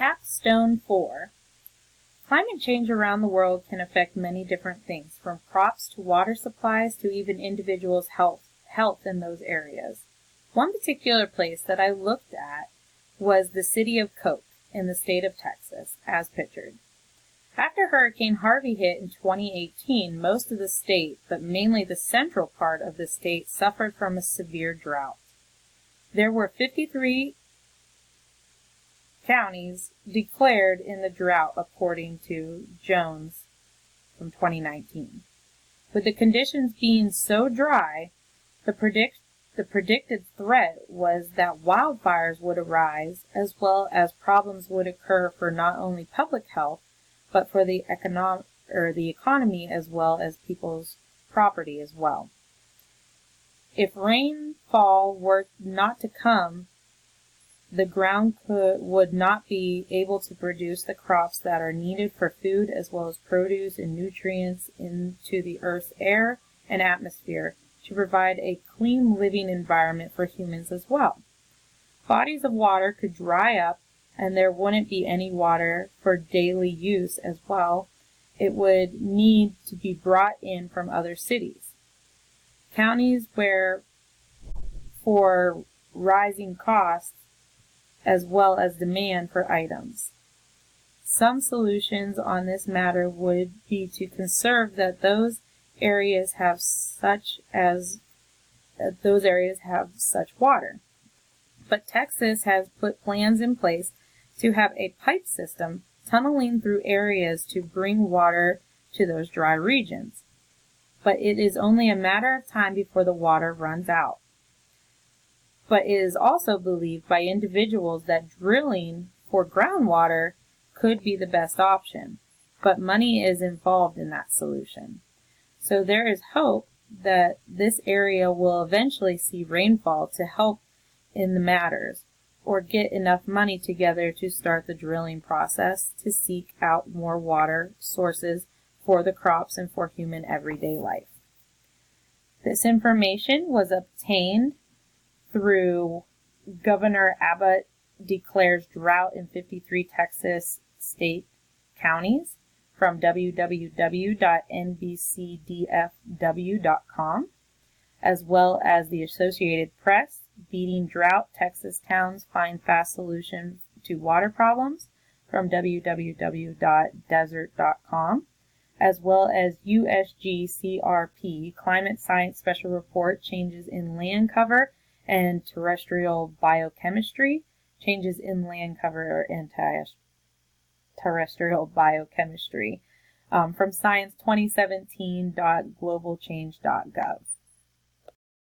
Capstone 4. Climate change around the world can affect many different things, from crops to water supplies to even individuals' health in those areas. One particular place that I looked at was the city of Koch in the state of Texas, as pictured. After Hurricane Harvey hit in 2018, most of the state, but mainly the central part of the state, suffered from a severe drought. There were 53 counties declared in the drought, according to Jones from 2019. With the conditions being so dry, the predicted threat was that wildfires would arise, as well as problems would occur for not only public health, but for the economy as well as people's property as well. If rainfall were not to come, the ground would not be able to produce the crops that are needed for food, as well as produce and nutrients into the Earth's air and atmosphere to provide a clean living environment for humans as well. Bodies of water could dry up, and there wouldn't be any water for daily use as well. It would need to be brought in from other cities. Counties where, for rising costs, as well as demand for items. Some solutions on this matter would be to conserve that those areas have such water. But Texas has put plans in place to have a pipe system tunneling through areas to bring water to those dry regions. But it is only a matter of time before the water runs out. But it is also believed by individuals that drilling for groundwater could be the best option, but money is involved in that solution. So there is hope that this area will eventually see rainfall to help in the matters, or get enough money together to start the drilling process to seek out more water sources for the crops and for human everyday life. This information was obtained through Governor Abbott declares drought in 53 Texas state counties from www.nbcdfw.com, as well as the Associated Press, Beating Drought, Texas Towns Find Fast Solution to Water Problems from www.desert.com, as well as USGCRP, Climate Science Special Report, Changes in Land Cover and Terrestrial Biochemistry, Changes in Land Cover and Terrestrial Biochemistry, from science2017.globalchange.gov.